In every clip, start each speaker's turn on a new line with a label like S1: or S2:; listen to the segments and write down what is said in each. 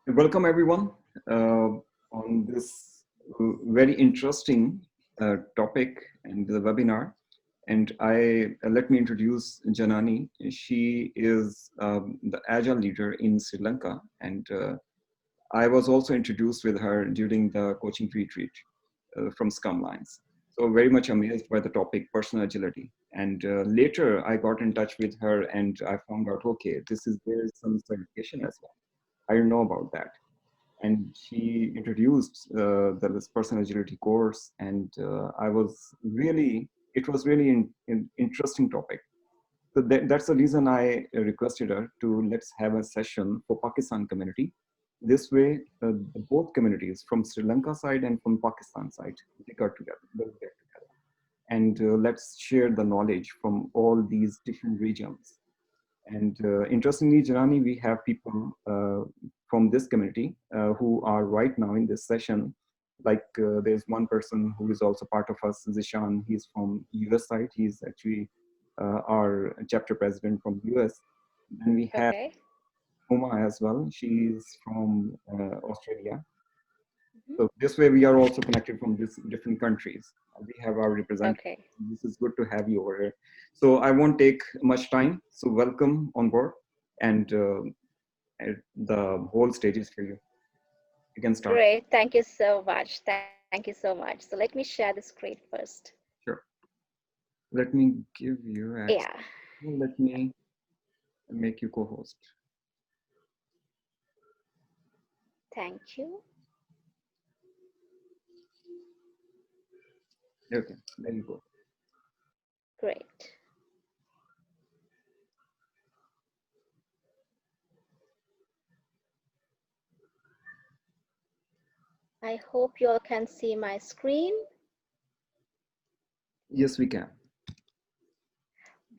S1: Welcome everyone on this very interesting topic and the webinar. And let me introduce Janani. She is the Agile leader in Sri Lanka, and I was also introduced with her during the coaching retreat from Scrum Lines. So very much amazed by the topic, personal agility. And later I got in touch with her and I found out, okay, there's some certification as well. I didn't know about that. And she introduced this personal agility course, and it was really an interesting topic. So that's the reason I requested her to let's have a session for Pakistan community. This way, both communities from Sri Lanka side and from Pakistan side, they got together, they'll get together, and let's share the knowledge from all these different regions. And interestingly, Janani, we have people from this community who are right now in this session. Like there's one person who is also part of us, Zishan. He's from US side. He's actually our chapter president from US. Then we have
S2: Okay.
S1: Uma as well. She's from Australia.
S2: Mhm.
S1: So this way we are also connected from these different countries. We have our representatives.
S2: Okay.
S1: This is good to have you over here. So I won't take much time. So welcome on board, and the whole stage is for you. You can start.
S2: Great. Thank you so much. Thank you so much. So let me share the screen first.
S1: Sure. Let me give you access.
S2: Yeah.
S1: Let me make you co-host.
S2: Thank you.
S1: Okay, there you go.
S2: Great. I hope you all can see my screen.
S1: Yes, we can.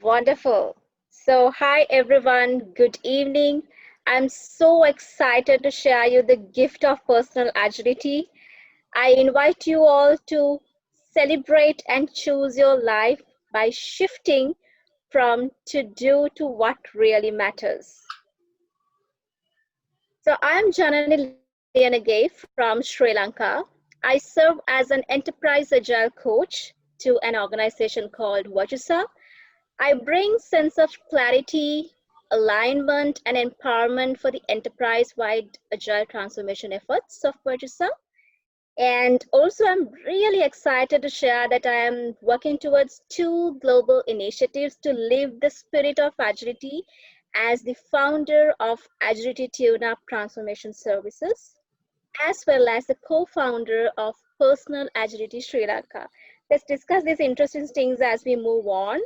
S2: Wonderful. So, hi everyone. Good evening. I'm so excited to share you the gift of personal agility. I invite you all to celebrate and choose your life by shifting from to do to what really matters. So I'm Janani Lianage from Sri Lanka. I serve as an enterprise agile coach to an organization called Virtusa. I bring sense of clarity, alignment, and empowerment for the enterprise-wide agile transformation efforts of Virtusa. And also, I'm really excited to share that I am working towards two global initiatives to live the spirit of agility as the founder of Agility Tune Up Transformation Services, as well as the co-founder of Personal Agility Sri Lanka. Let's discuss these interesting things as we move on.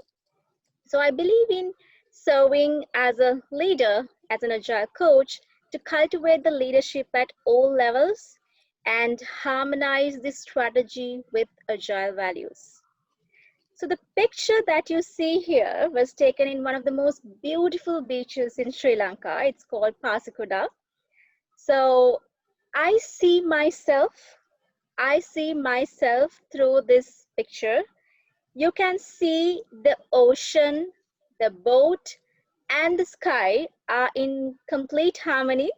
S2: So I believe in serving as a leader, as an agile coach, to cultivate the leadership at all levels and harmonize this strategy with agile values. So the picture that you see here was taken in one of the most beautiful beaches in Sri Lanka. It's called Pasikuda. So I see myself, I see myself through this picture. You can see the ocean, the boat, and the sky are in complete harmony.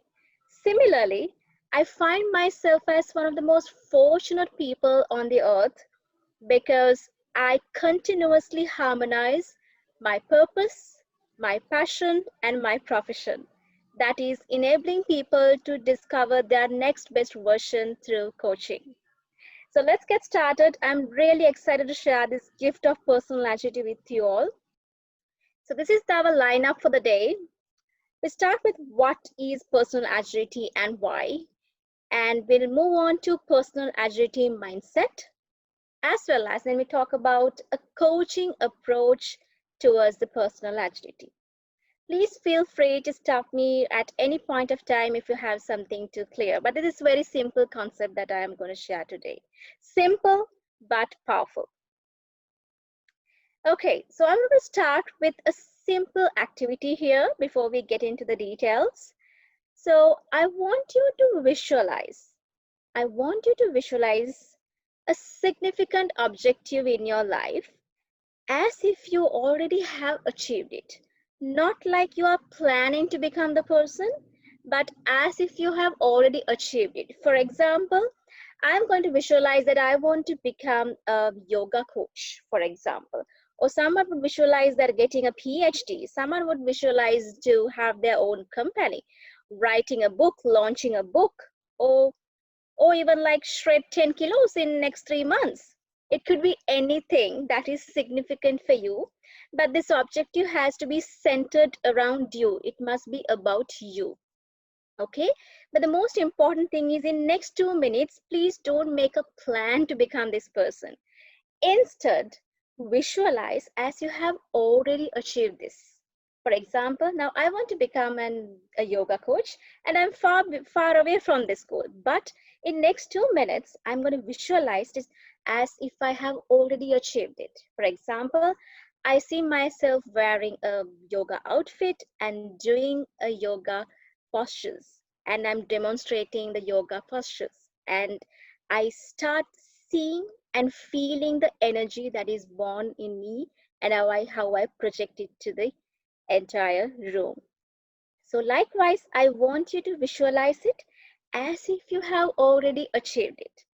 S2: Similarly, I find myself as one of the most fortunate people on the earth because I continuously harmonize my purpose, my passion, and my profession. That is enabling people to discover their next best version through coaching. So let's get started. I'm really excited to share this gift of personal agility with you all. So this is our lineup for the day. We start with what is personal agility and why, and we'll move on to personal agility mindset, as well as then we talk about a coaching approach towards the personal agility. Please feel free to stop me at any point of time if you have something to clear. But it is a very simple concept that I am going to share today. Simple but powerful. Okay, so I'm going to start with a simple activity here before we get into the details. So I want you to visualize. I want you to visualize a significant objective in your life as if you already have achieved it. Not like you are planning to become the person, but as if you have already achieved it. For example, I'm going to visualize that I want to become a yoga coach, for example. Or someone would visualize that getting a PhD. Someone would visualize to have their own company, writing a book, launching a book, or even like shred 10 kilos in next 3 months. It could be anything that is significant for you, but this objective has to be centered around you. It must be about you. Okay, but the most important thing is in next 2 minutes, please don't make a plan to become this person. Instead, visualize as you have already achieved this. For example, now I want to become a yoga coach, and I'm far away from this goal. But in next 2 minutes, I'm going to visualize this as if I have already achieved it. For example, I see myself wearing a yoga outfit and doing a yoga postures, and I'm demonstrating the yoga postures, and I start seeing and feeling the energy that is born in me, and how I project it to the entire room. So likewise, I want you to visualize it as if you have already achieved it.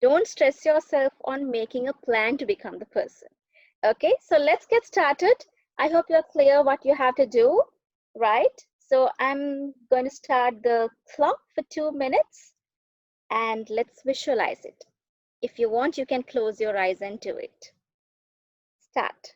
S2: Don't stress yourself on making a plan to become the person. Okay, so let's get started. I hope you're clear what you have to do, right? So I'm going to start the clock for 2 minutes and let's visualize it. If you want, you can close your eyes and do it. Start.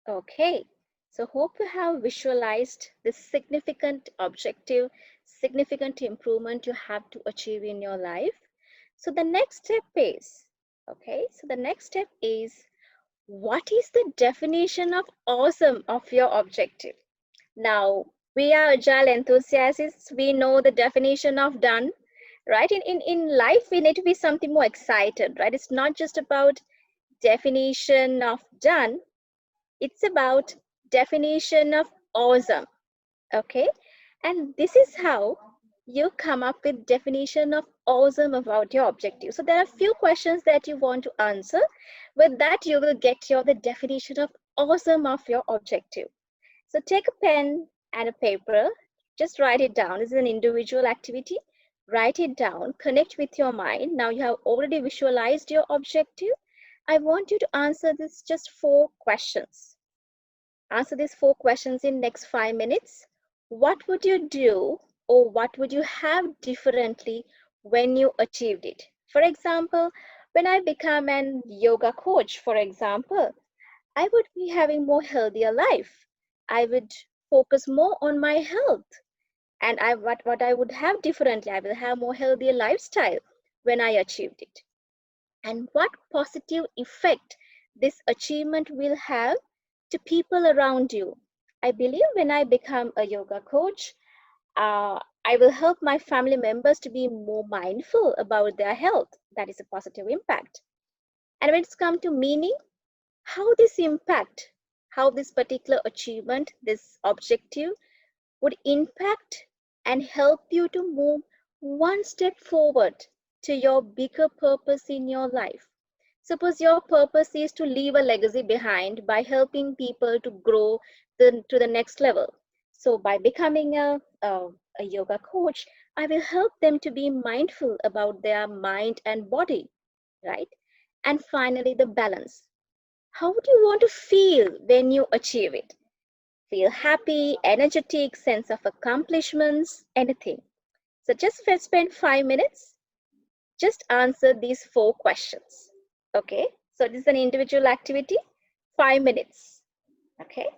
S2: Okay, so hope you have visualized the significant objective, significant improvement you have to achieve in your life. So the next step is, okay, so the next step is, what is the definition of awesome of your objective? Now, we are agile enthusiasts. We know the definition of done, right? In life, we need to be something more excited, right? It's not just about definition of done. It's about definition of awesome, okay? And this is how you come up with definition of awesome about your objective. So there are a few questions that you want to answer. With that, you will get the definition of awesome of your objective. So take a pen and a paper, just write it down. This is an individual activity. Write it down, connect with your mind. Now you have already visualized your objective. I want you to answer this just 4 questions. Answer these 4 questions in next 5 minutes. What would you do or what would you have differently when you achieved it? For example, when I become an yoga coach, for example, I would be having more healthier life. I would focus more on my health. And what I would have differently, I will have more healthier lifestyle when I achieved it. And what positive effect this achievement will have to people around you. I believe when I become a yoga coach, I will help my family members to be more mindful about their health. That is a positive impact. And when it's come to meaning, how this impact, how this particular achievement, this objective would impact and help you to move one step forward to your bigger purpose in your life. Suppose your purpose is to leave a legacy behind by helping people to grow to the next level. So, by becoming a yoga coach, I will help them to be mindful about their mind and body, right? And finally, the balance. How do you want to feel when you achieve it? Feel happy, energetic, sense of accomplishments, anything. So just spend 5 minutes, just answer these four questions. Okay, so this is an individual activity, 5 minutes. Okay.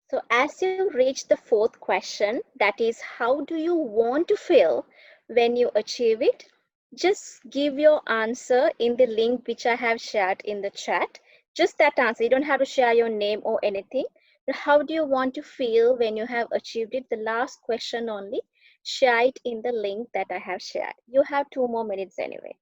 S2: So as you reach the fourth question, that is, how do you want to feel when you achieve it? Just give your answer in the link which I have shared in the chat. Just that answer. You don't have to share your name or anything. But how do you want to feel when you have achieved it? The last question only. Share it in the link that I have shared. You have 2 more minutes anyway.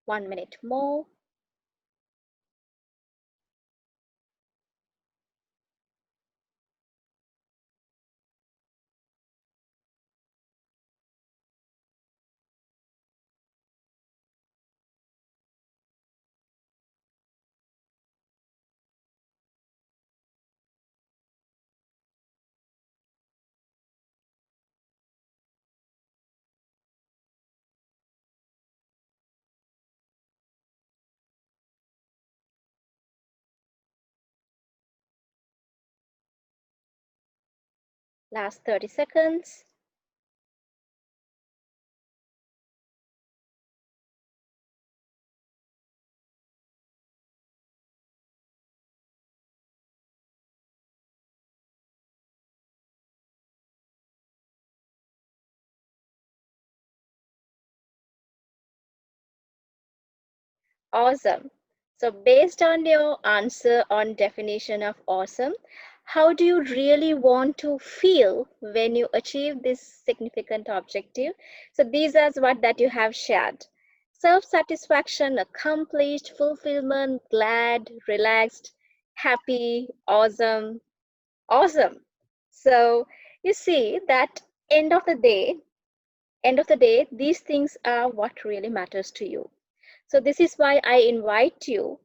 S2: 1 minute more. Last 30 seconds. Awesome. So based on your answer on definition of awesome, how do you really want to feel when you achieve this significant objective? So these are what that you have shared. Self-satisfaction, accomplished, fulfillment, glad, relaxed, happy, awesome, awesome. So you see that end of the day, these things are what really matters to you. So this is why I invite you,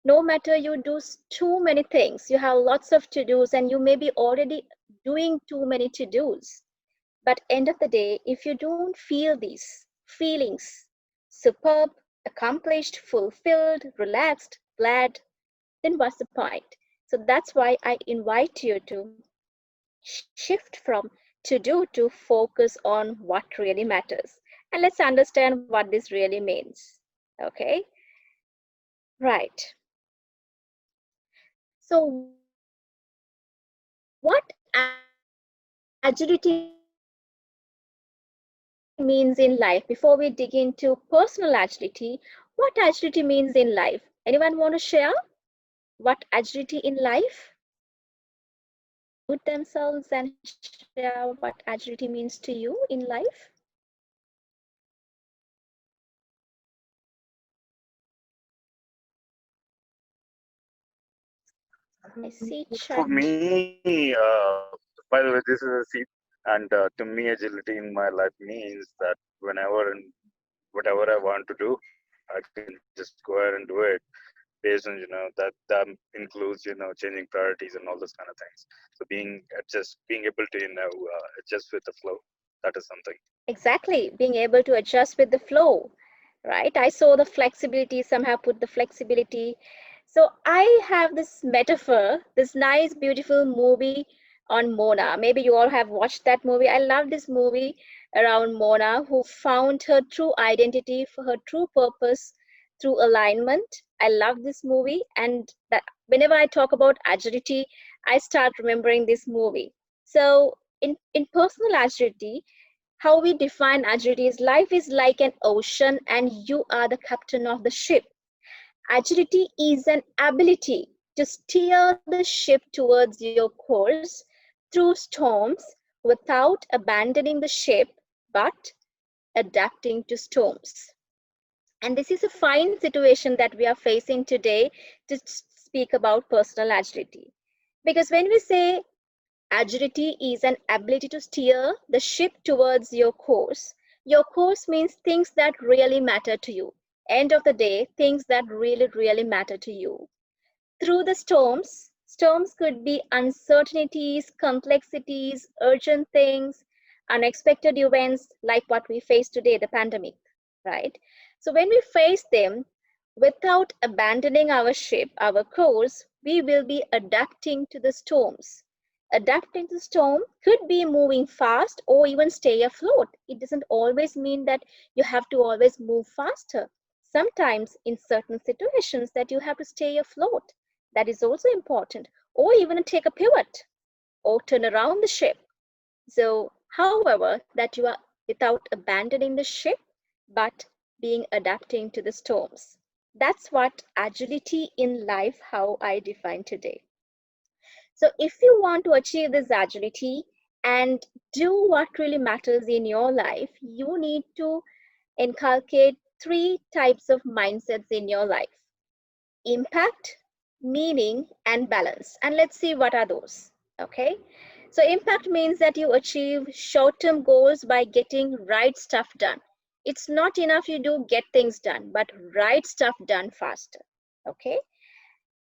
S2: no matter you do too many things, you have lots of to-dos and you may be already doing too many to-dos. But end of the day, if you don't feel these feelings, superb, accomplished, fulfilled, relaxed, glad, then what's the point? So that's why I invite you to shift from to do to focus on what really matters. And let's understand what this really means. Okay, right. So, what agility means in life? Before we dig into personal agility, what agility means in life? Anyone want to share what agility in life? Put themselves and share what agility means to you in life. I see
S3: For
S2: chat.
S3: me, by the way, this is a seat, and to me, agility in my life means that whenever and whatever I want to do, I can just go ahead and do it based on that includes changing priorities and all those kind of things. So being able to adjust with the flow, that is something.
S2: Exactly, being able to adjust with the flow, right? I saw the flexibility, somehow put the flexibility. So I have this metaphor, this nice, beautiful movie on Mona. Maybe you all have watched that movie. I love this movie around Mona who found her true identity for her true purpose through alignment. I love this movie, and that whenever I talk about agility, I start remembering this movie. So in personal agility, how we define agility is life is like an ocean and you are the captain of the ship. Agility is an ability to steer the ship towards your course through storms without abandoning the ship but adapting to storms. And this is a fine situation that we are facing today to speak about personal agility. Because when we say agility is an ability to steer the ship towards your course. Your course means things that really matter to you. End of the day, things that really, really matter to you. Through the storms, storms could be uncertainties, complexities, urgent things, unexpected events like what we face today, the pandemic, right? So when we face them, without abandoning our ship, our course, we will be adapting to the storms. Adapting to the storm could be moving fast or even stay afloat. It doesn't always mean that you have to always move faster. Sometimes in certain situations that you have to stay afloat. That is also important. Or even take a pivot or turn around the ship. So, however, that you are without abandoning the ship, but being adapting to the storms. That's what agility in life, how I define today. So, if you want to achieve this agility and do what really matters in your life, you need to inculcate three types of mindsets in your life: impact, meaning, and balance. And let's see what are those. Okay. So impact means that you achieve short-term goals by getting right stuff done. It's not enough you do get things done, but right stuff done faster. Okay.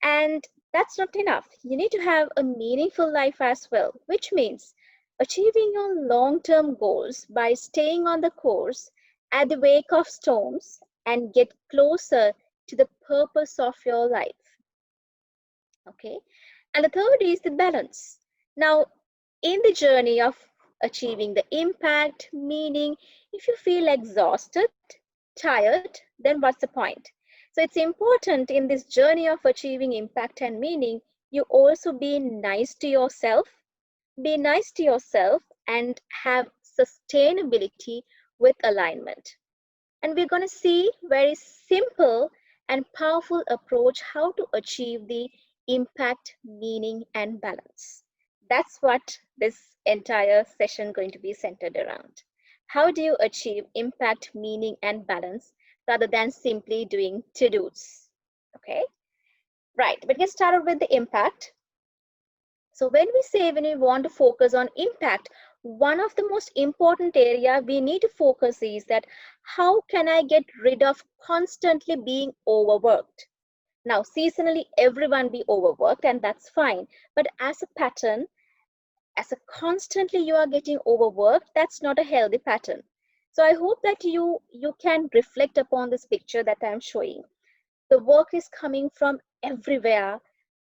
S2: And that's not enough. You need to have a meaningful life as well, which means achieving your long-term goals by staying on the course at the wake of storms and get closer to the purpose of your life. Okay. And the third is the balance. Now, in the journey of achieving the impact, meaning, if you feel exhausted, tired, then what's the point? So it's important in this journey of achieving impact and meaning, you also be nice to yourself, and have sustainability with alignment. And we're going to see very simple and powerful approach how to achieve the impact, meaning, and balance. That's what this entire session going to be centered around. How do you achieve impact, meaning, and balance rather than simply doing to-dos? Okay, right. But get started with the impact. So when we want to focus on impact, one of the most important area we need to focus is that how can I get rid of constantly being overworked? Now, seasonally, everyone be overworked and that's fine. But as a pattern, as a constantly you are getting overworked, that's not a healthy pattern. So I hope that you can reflect upon this picture that I'm showing. The work is coming from everywhere.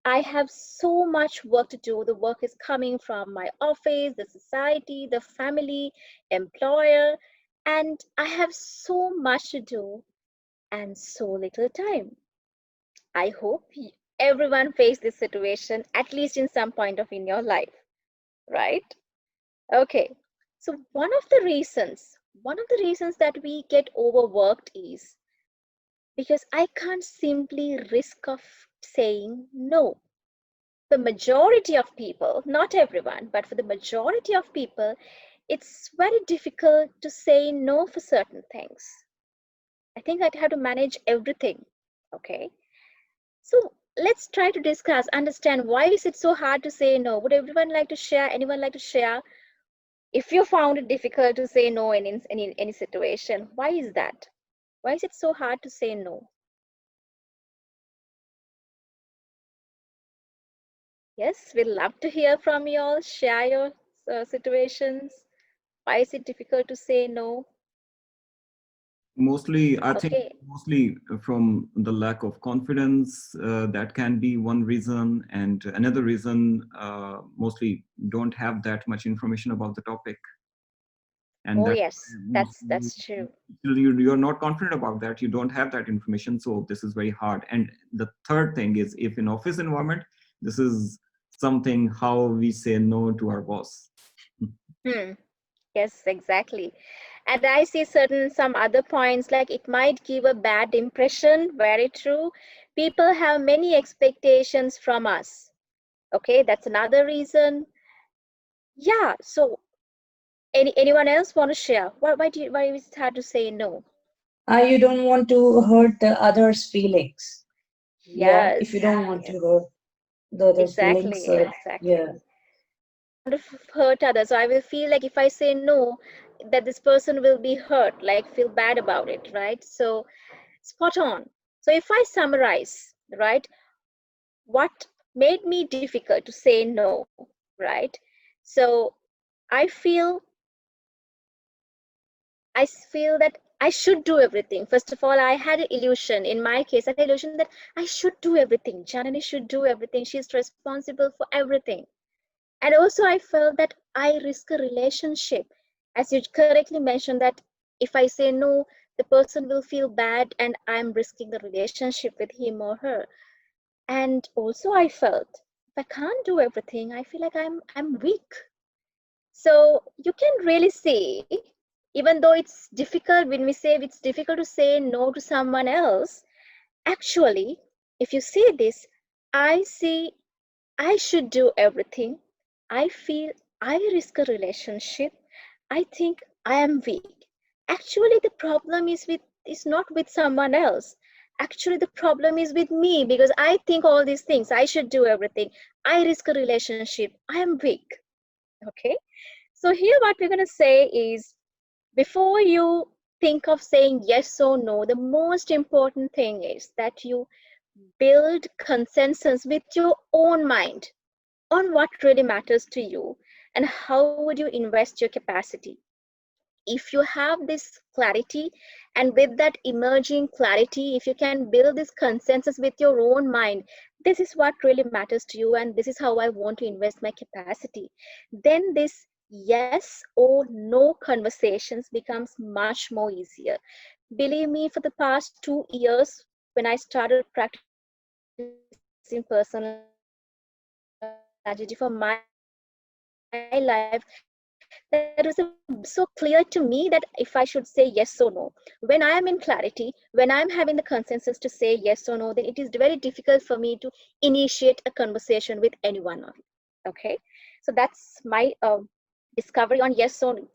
S2: I have so much work to do. The work is coming from my office, the society, the family, employer, and I have so much to do and so little time. I hope everyone faced this situation at least in some point of in your life, right? Okay. So one of the reasons that we get overworked is because I can't simply risk of saying no. The majority of people, not everyone, but for the majority of people, it's very difficult to say no for certain things. I think I'd have to manage everything. Okay. So let's try to understand why is it so hard to say no? Would everyone like to share? Anyone like to share? If you found it difficult to say no in any situation, why is that? Why is it so hard to say no? Yes, we'd love to hear from you all. Share your situations. Why is it difficult to say no?
S1: Mostly, I think,
S2: Okay.
S1: mostly from the lack of confidence. That can be one reason, and another reason, mostly don't have that much information about the topic, and
S2: Oh
S1: that's
S2: yes,
S1: mostly
S2: that's true.
S1: you're not confident about that. You don't have that information, so this is very hard. And the third thing is, if in office environment, this is something how we say no to our boss.
S2: Hmm. Yes, exactly. And I see some other points like it might give a bad impression. Very true. People have many expectations from us. Okay, that's another reason. Yeah. So anyone else want to share? Why is it hard to say no?
S4: You don't want to hurt the others' feelings. Yeah, if you
S2: Yes.
S4: don't want to
S2: Yes.
S4: hurt the other feelings,
S2: Exactly.
S4: so
S2: Exactly.
S4: yeah.
S2: Want to hurt others. So I will feel like if I say no, that this person will be hurt, like feel bad about it, right? So spot on. So if I summarize, right, what made me difficult to say no, right? So I feel that I should do everything. First of all, I had an illusion. In my case, I had an illusion that I should do everything. Janani should do everything. She's responsible for everything. And also, I felt that I risk a relationship. As you correctly mentioned, that if I say no, the person will feel bad and I'm risking the relationship with him or her. And also, I felt if I can't do everything, I feel like I'm weak. So you can really see, even though it's difficult when we say it's difficult to say no to someone else, actually, if you see this, I see I should do everything. I feel I risk a relationship. I think I am weak. Actually, the problem is with is not with someone else. Actually, the problem is with me because I think all these things. I should do everything. I risk a relationship. I am weak. Okay. So here what we're going to say is, before you think of saying yes or no, the most important thing is that you build consensus with your own mind on what really matters to you and how would you invest your capacity. If you have this clarity, and with that emerging clarity, if you can build this consensus with your own mind, this is what really matters to you and this is how I want to invest my capacity, then this yes or no conversations becomes much more easier. Believe me, for the past 2 years, when I started practicing personal agility for my life, that was so clear to me that if I should say yes or no, when I am in clarity, when I'm having the consensus to say yes or no, then it is very difficult for me to initiate a conversation with any one of you. Okay, so that's my discovery on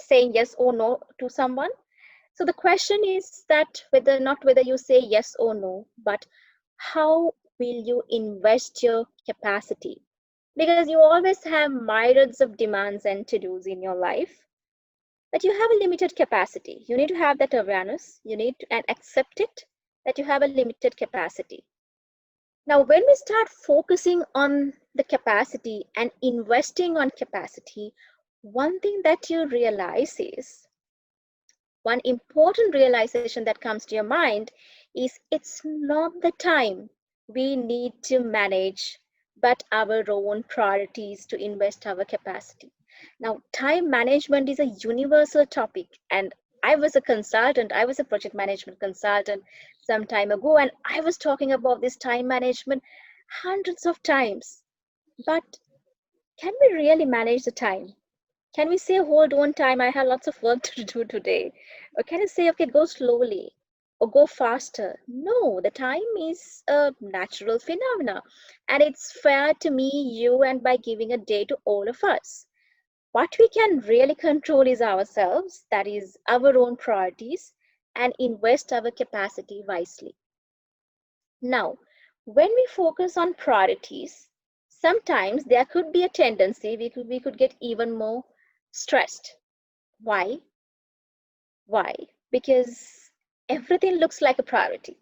S2: saying yes or no to someone. So the question is that whether you say yes or no, but how will you invest your capacity? Because you always have myriads of demands and to-dos in your life, but you have a limited capacity. You need to have that awareness. You need to and accept it that you have a limited capacity. Now, when we start focusing on the capacity and investing on capacity, one thing that you realize is, one important realization that comes to your mind is, it's not the time we need to manage, but our own priorities to invest our capacity. Now, time management is a universal topic, and I was a consultant, I was a project management consultant some time ago, and I was talking about this time management hundreds of times. But can we really manage the time? Can we say, hold on, time, I have lots of work to do today? Or can you say, okay, go slowly or go faster? No, the time is a natural phenomena. And it's fair to me, you, and by giving a day to all of us. What we can really control is ourselves, that is, our own priorities, and invest our capacity wisely. Now, when we focus on priorities, sometimes there could be a tendency we could get even more stressed. Why? Why? Because everything looks like a priority,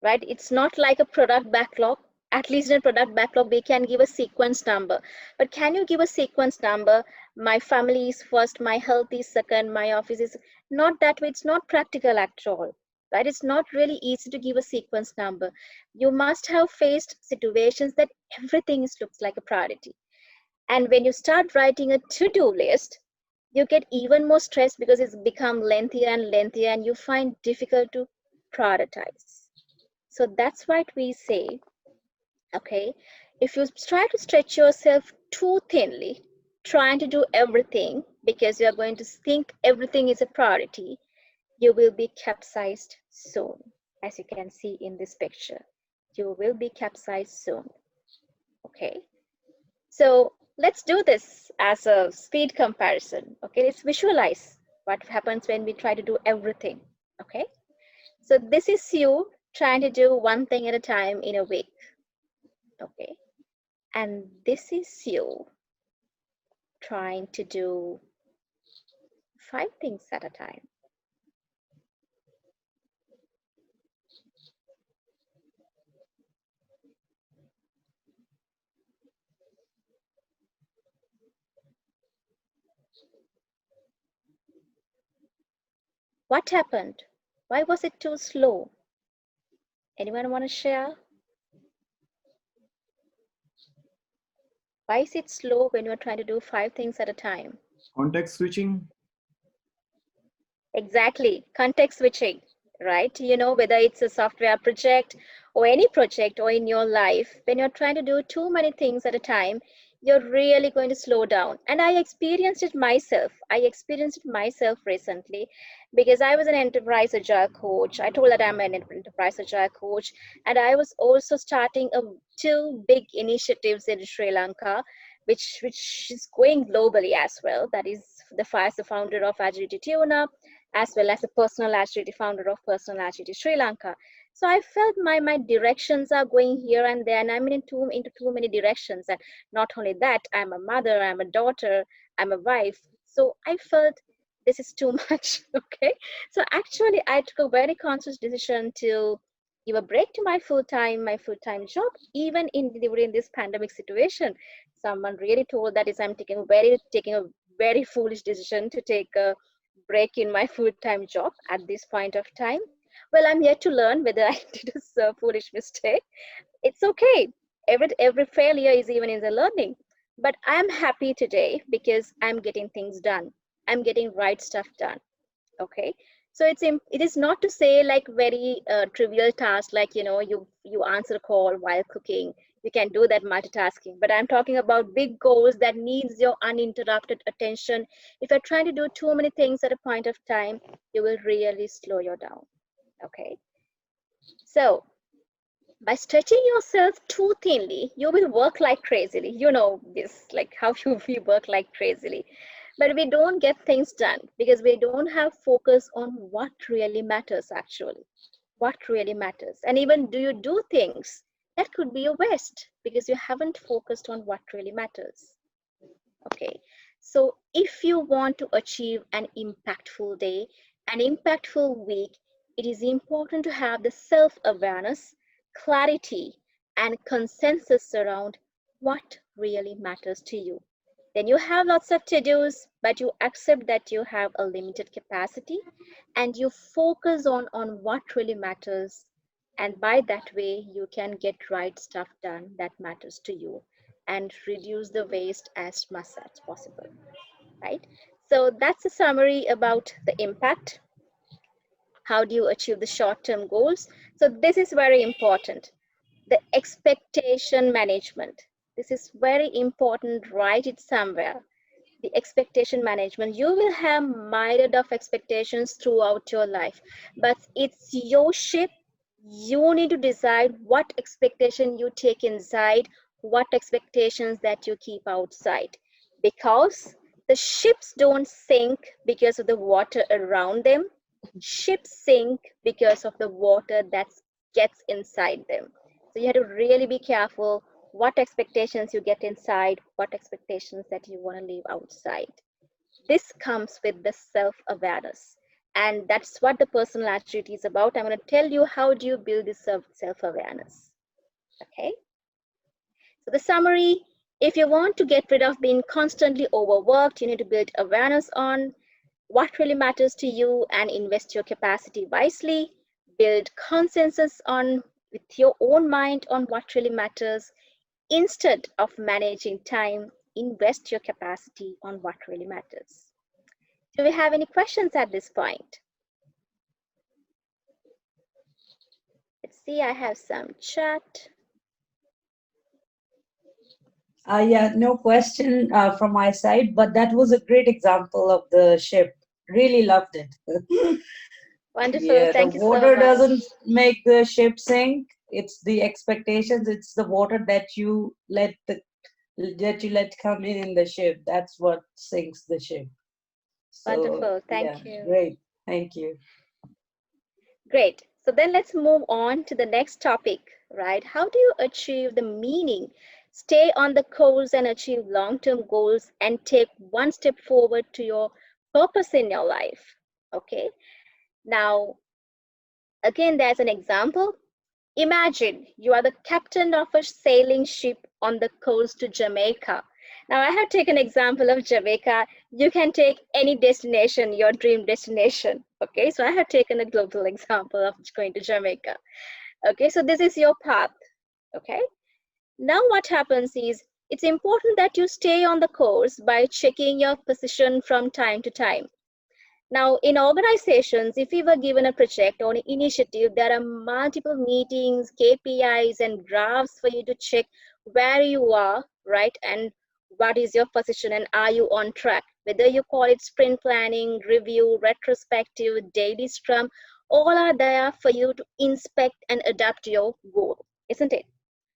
S2: right? It's not like a product backlog. At least in a product backlog, we can give a sequence number. But can you give a sequence number? My family is first, my health is second, my office is not that way. It's not practical at all, right? It's not really easy to give a sequence number. You must have faced situations that everything looks like a priority. And when you start writing a to-do list, you get even more stressed because it's become lengthier and lengthier and you find difficult to prioritize. So that's what we say, okay, if you try to stretch yourself too thinly, trying to do everything because you're going to think everything is a priority, you will be capsized soon. As you can see in this picture, you will be capsized soon. Okay, so let's do this as a speed comparison. Okay, let's visualize what happens when we try to do everything. Okay, so this is you trying to do one thing at a time in a week. Okay, and this is you trying to do 5 things at a time. What happened? Why was it too slow? Anyone want to share? Why is it slow when you're trying to do 5 things at a time?
S1: Context switching.
S2: Exactly, context switching, right? You know, whether it's a software project or any project or in your life, when you're trying to do too many things at a time, you're really going to slow down. And I experienced it myself. I experienced it myself recently because I was an enterprise agile coach. I told that I'm an enterprise agile coach, and I was also starting 2 big initiatives in Sri Lanka, which is going globally as well. That is the founder of Agility Tune Up, as well as a personal agility founder of Personal Agility Sri Lanka. So I felt my directions are going here and there, and I'm into too many directions. And not only that, I'm a mother, I'm a daughter, I'm a wife. So I felt this is too much. Okay. So actually, I took a very conscious decision to give a break to my full-time job, even during this pandemic situation. Someone really told that is I'm taking a very foolish decision to take a break in my full-time job at this point of time. Well, I'm yet to learn whether I did a foolish mistake. It's okay. Every failure is even in the learning. But I'm happy today because I'm getting things done. I'm getting right stuff done. Okay. So it is not to say like very trivial tasks like you answer a call while cooking. You can do that multitasking. But I'm talking about big goals that needs your uninterrupted attention. If you're trying to do too many things at a point of time, you will really slow you down. Okay. So by stretching yourself too thinly, you will work like crazily. You know this, like how we work like crazily. But we don't get things done because we don't have focus on what really matters actually. What really matters. And even do you do things that could be a waste because you haven't focused on what really matters. Okay. So if you want to achieve an impactful day, an impactful week, it is important to have the self-awareness, clarity, and consensus around what really matters to you. Then you have lots of to-dos, but you accept that you have a limited capacity and you focus on what really matters. And by that way, you can get right stuff done that matters to you and reduce the waste as much as possible, right? So that's a summary about the impact. How do you achieve the short-term goals? So this is very important. The expectation management. This is very important. Write it somewhere. The expectation management. You will have myriad of expectations throughout your life, but it's your ship. You need to decide what expectation you take inside, what expectations that you keep outside, because the ships don't sink because of the water around them. Ships sink because of the water that gets inside them. So you have to really be careful what expectations you get inside, what expectations that you want to leave outside. This comes with the self-awareness. And that's what the personal agility is about. I'm going to tell you how do you build this self-awareness. Okay. So the summary, if you want to get rid of being constantly overworked, you need to build awareness on what really matters to you and invest your capacity wisely. Build consensus on with your own mind on what really matters. Instead of managing time, invest your capacity on what really matters. Do we have any questions at this point? Let's see, I have some chat.
S4: Yeah, no question from my side, but that was a great example of the ship. Really loved it.
S2: Wonderful,
S4: Yeah, the
S2: thank you so
S4: water
S2: much.
S4: doesn't make the ship sink. It's the expectations. It's the water that you let come in the ship. That's what sinks the ship. So
S2: Wonderful,
S4: yeah,
S2: thank you.
S4: great. Thank you.
S2: Great. So then let's move on to the next topic, right? How do you achieve the meaning, stay on the course and achieve long-term goals and take one step forward to your purpose in your life? Okay. Now, again, there's an example. Imagine you are the captain of a sailing ship on the coast to Jamaica. Now, I have taken example of Jamaica. You can take any destination, your dream destination. Okay, so I have taken a global example of going to Jamaica. Okay, so this is your path. Okay, now what happens is it's important that you stay on the course by checking your position from time to time. Now, in organizations, if you were given a project or an initiative, there are multiple meetings, KPIs, and graphs for you to check where you are, right? And what is your position and are you on track? Whether you call it sprint planning, review, retrospective, daily scrum, all are there for you to inspect and adapt your goal, isn't it?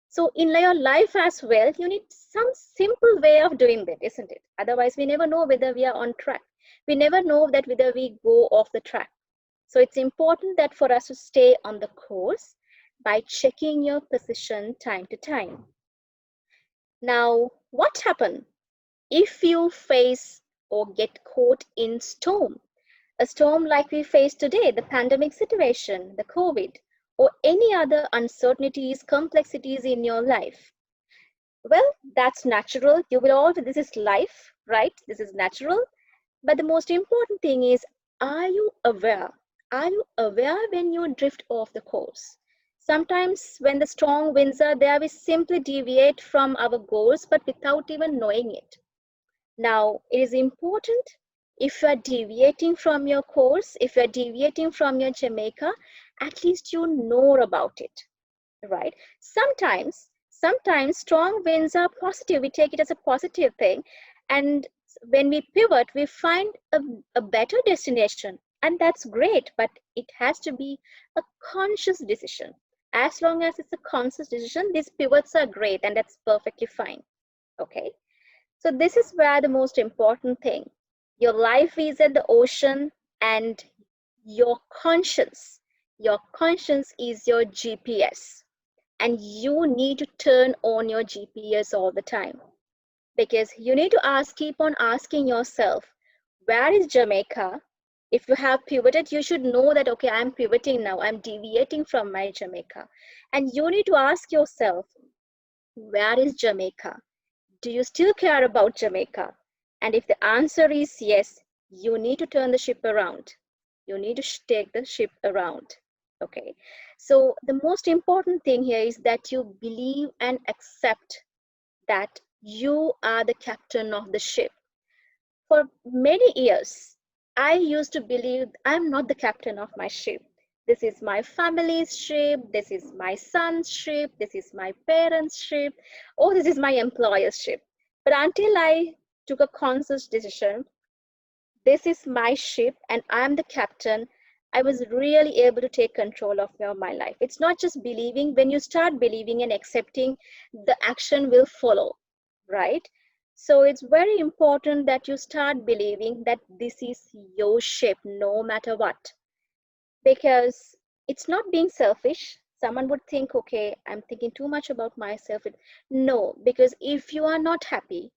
S2: So in your life as well, you need some simple way of doing that, isn't it? Otherwise, we never know whether we are on track. We never know that whether we go off the track. So it's important that for us to stay on the course by checking your position time to time. Now, what happens if you face or get caught in storm? A storm like we face today, the pandemic situation, the COVID, or any other uncertainties, complexities in your life. Well, that's natural. You will all, this is life, right? This is natural. But the most important thing is, are you aware? Are you aware when you drift off the course? Sometimes when the strong winds are there, we simply deviate from our goals, but without even knowing it. Now, it is important, if you are deviating from your course, if you are deviating from your Jamaica, at least you know about it, right? Sometimes strong winds are positive. We take it as a positive thing. And when we pivot, we find a better destination. And that's great, but it has to be a conscious decision. As long as it's a conscious decision, these pivots are great and that's perfectly fine. Okay. So this is where the most important thing, your life is at the ocean and your conscience is your GPS. And you need to turn on your GPS all the time, because you need to keep on asking yourself, where is Jamaica? If you have pivoted, you should know that, okay, I'm pivoting now, I'm deviating from my Jamaica. And you need to ask yourself, where is Jamaica? Do you still care about Jamaica? And if the answer is yes, you need to turn the ship around. You need to take the ship around. Okay. So the most important thing here is that you believe and accept that you are the captain of the ship. For many years, I used to believe I'm not the captain of my ship. This is my family's ship. This is my son's ship. This is my parents' ship. Oh, this is my employer's ship. But until I took a conscious decision, this is my ship and I'm the captain, I was really able to take control of my life. It's not just believing. When you start believing and accepting, the action will follow, right? So it's very important that you start believing that this is your ship no matter what. Because it's not being selfish. Someone would think, okay, I'm thinking too much about myself. No, because if you are not happy,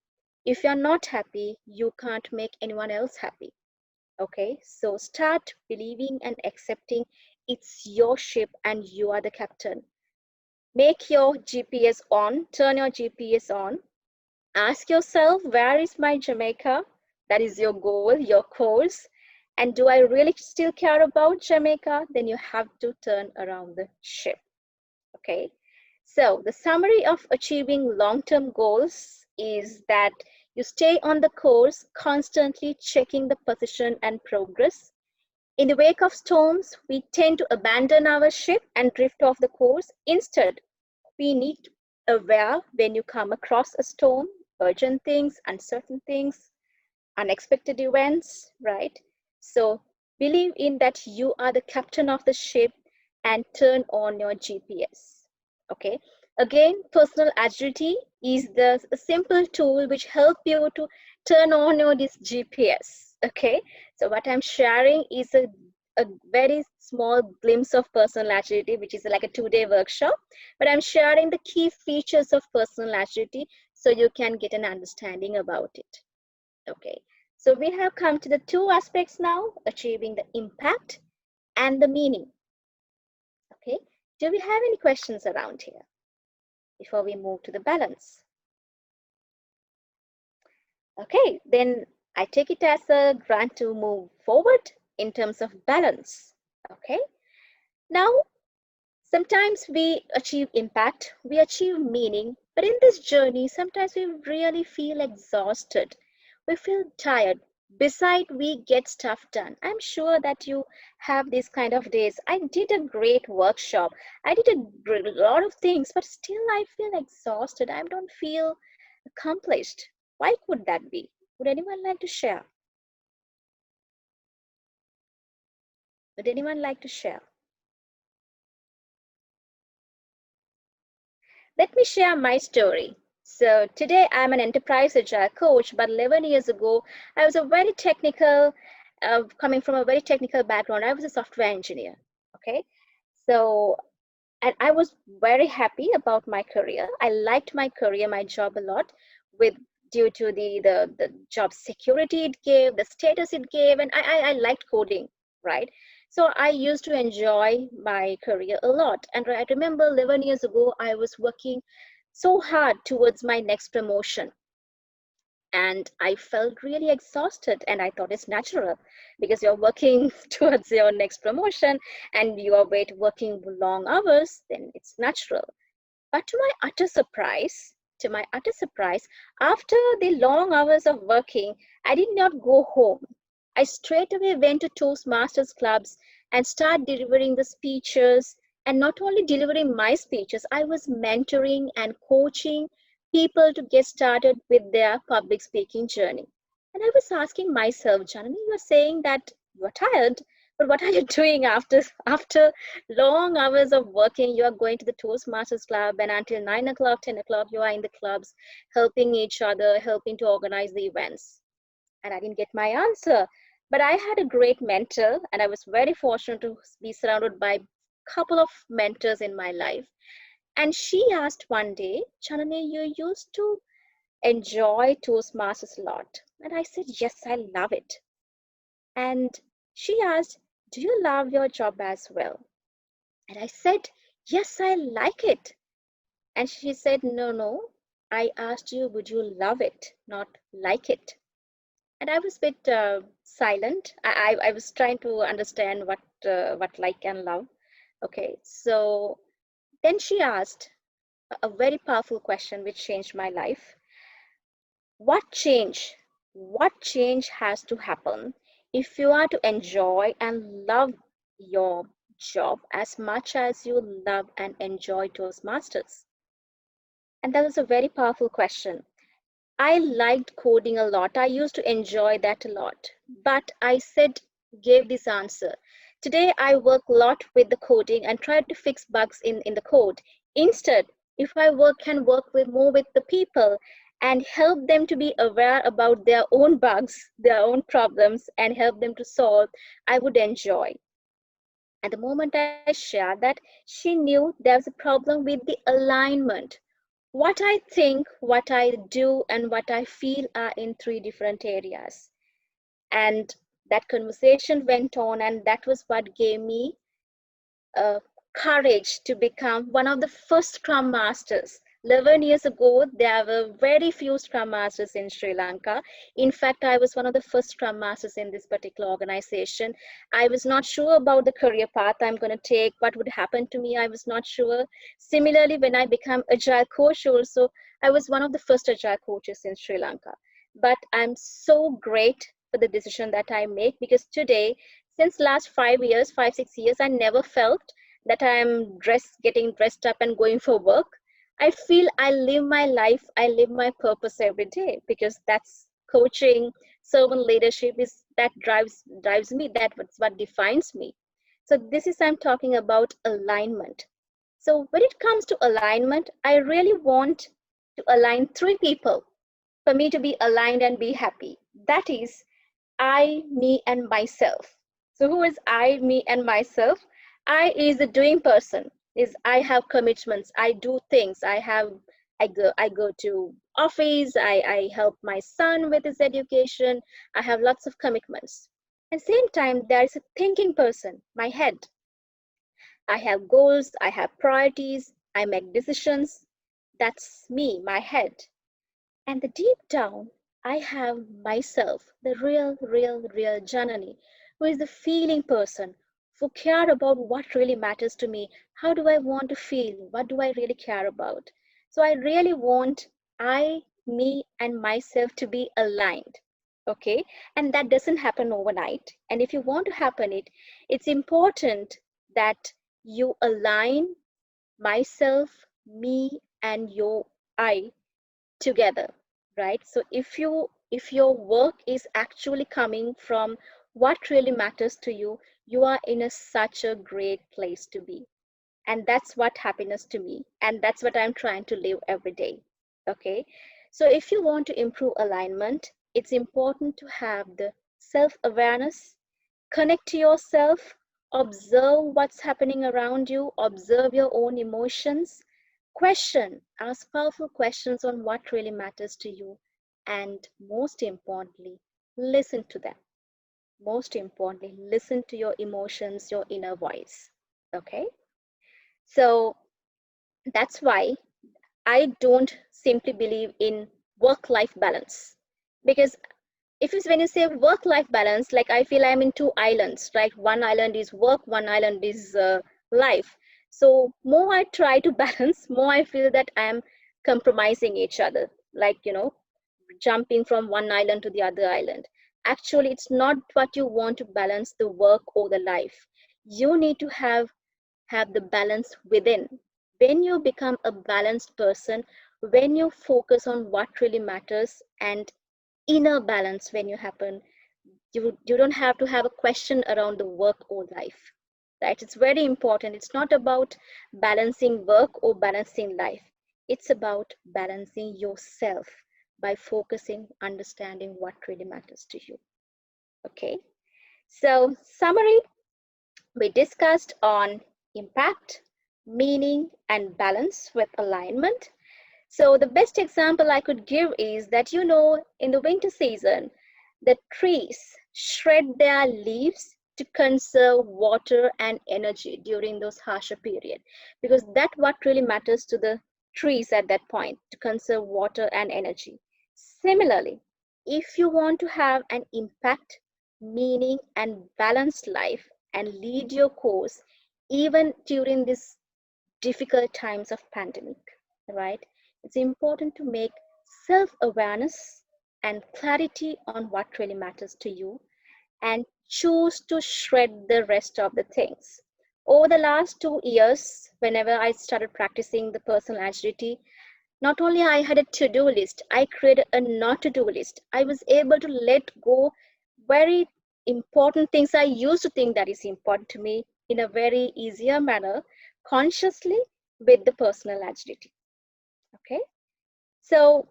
S2: you can't make anyone else happy. Okay, so start believing and accepting it's your ship and you are the captain. Make your GPS on, turn your GPS on. Ask yourself, where is my Jamaica? That is your goal, your course. And do I really still care about Jamaica? Then you have to turn around the ship. Okay, so the summary of achieving long-term goals is that you stay on the course, constantly checking the position and progress. In the wake of storms, we tend to abandon our ship and drift off the course. Instead, we need to be aware when you come across a storm, urgent things, uncertain things, unexpected events, right? So believe in that you are the captain of the ship and turn on your GPS. Okay. Again, personal agility is the simple tool which help you to turn on your this GPS. Okay. So what I'm sharing is a very small glimpse of personal agility, which is like a 2-day workshop, but I'm sharing the key features of personal agility so you can get an understanding about it. Okay, so we have come to the 2 aspects now, achieving the impact and the meaning. Okay, do we have any questions around here before we move to the balance? Okay, then I take it as a grant to move forward in terms of balance. Okay, now sometimes we achieve impact, we achieve meaning, but in this journey, sometimes we really feel exhausted. We feel tired. Besides, we get stuff done. I'm sure that you have these kind of days. I did a great workshop. I did a lot of things, but still I feel exhausted. I don't feel accomplished. Why could that be? Would anyone like to share? Would anyone like to share? Let me share my story. So today I'm an enterprise agile coach, but 11 years ago, I was a very technical, coming from a very technical background. I was a software engineer. Okay. So, and I was very happy about my career. I liked my career, my job a lot, with due to the job security it gave, the status it gave, and I liked coding, right? So I used to enjoy my career a lot. And I remember 11 years ago, I was working so hard towards my next promotion, and I felt really exhausted. And I thought it's natural because you're working towards your next promotion and you are working long hours, then it's natural. But to my utter surprise, after the long hours of working, I did not go home. I straight away went to Toastmasters clubs and started delivering the speeches. And not only delivering my speeches, I was mentoring and coaching people to get started with their public speaking journey. And I was asking myself, Janani, you are saying that you are tired, but what are you doing after long hours of working? You are going to the Toastmasters club, and until 9 o'clock, 10 o'clock, you are in the clubs, helping each other, helping to organize the events. And I didn't get my answer. But I had a great mentor, and I was very fortunate to be surrounded by a couple of mentors in my life. And she asked one day, Chanani, you used to enjoy Toastmasters a lot. And I said, yes, I love it. And she asked, do you love your job as well? And I said, yes, I like it. And she said, no, no. I asked you, would you love it, not like it? And I was a bit silent. I was trying to understand what like and love. Okay, so then she asked a very powerful question which changed my life. What change? What change has to happen if you are to enjoy and love your job as much as you love and enjoy Toastmasters? And that was a very powerful question. I liked coding a lot. I used to enjoy that a lot. But I gave this answer. Today, I work a lot with the coding and try to fix bugs in the code. Instead, if I can work with more with the people and help them to be aware about their own bugs, their own problems, and help them to solve, I would enjoy. And the moment I shared that, she knew there was a problem with the alignment. What I think, what I do, and what I feel are in three different areas. And that conversation went on, and that was what gave me courage to become one of the first Scrum Masters. 11 years ago, there were very few Scrum Masters in Sri Lanka. In fact, I was one of the first Scrum Masters in this particular organization. I was not sure about the career path I'm going to take, what would happen to me. I was not sure. Similarly, when I became Agile coach also, I was one of the first Agile coaches in Sri Lanka. But I'm so great for the decision that I make, because today, since last 5 years, 6 years, I never felt that I'm getting dressed up and going for work. I feel I live my life, I live my purpose every day, because that's coaching, servant leadership is that drives me. That's what defines me. So this is I'm talking about alignment. So when it comes to alignment, I really want to align three people for me to be aligned and be happy. That is I, me, and myself. So who is I, me, and myself? I is the doing person. Is I have commitments. I do things. I go to office. I help my son with his education. I have lots of commitments. At the same time, there is a thinking person, my head. I have goals. I have priorities. I make decisions. That's me, my head. And the deep down, I have myself, the real Janani, who is the feeling person, who care about what really matters to me. How do I want to feel? What do I really care about? So I really want I, me, and myself to be aligned. Okay, and that doesn't happen overnight. And if you want to happen it's important that you align myself, me, and your I together, right? So if your work is actually coming from what really matters to you, you are in such a great place to be. And that's what happiness to me, and that's what I'm trying to live every day. Okay, so if you want to improve alignment, it's important to have the self-awareness, connect to yourself, observe what's happening around you, observe your own emotions, question, ask powerful questions on what really matters to you, and most importantly, listen to them. Most importantly, listen to your emotions, your inner voice. Okay, so that's why I don't simply believe in work-life balance, because when you say work-life balance, like I feel I'm in two islands, right? One island is work, one island is life. So more I try to balance, more I feel that I am compromising each other, like jumping from one island to the other island. Actually, it's not what you want to balance, the work or the life. You need to have the balance within. When you become a balanced person, when you focus on what really matters, and inner balance when you happen, you don't have to have a question around the work or life, right? It's very important. It's not about balancing work or balancing life. It's about balancing yourself by focusing, understanding what really matters to you. Okay, so summary, we discussed on impact, meaning, and balance with alignment. So the best example I could give is that, in the winter season, the trees shred their leaves to conserve water and energy during those harsher period, because that's what really matters to the trees at that point, to conserve water and energy. Similarly, if you want to have an impact, meaning, and balanced life and lead your course even during these difficult times of pandemic, right? It's important to make self-awareness and clarity on what really matters to you, and choose to shred the rest of the things. Over the last 2 years, whenever I started practicing the personal agility, not only I had a to-do list, I created a not to-do list. I was able to let go very important things I used to think that is important to me in a very easier manner, consciously, with the personal agility. Okay, so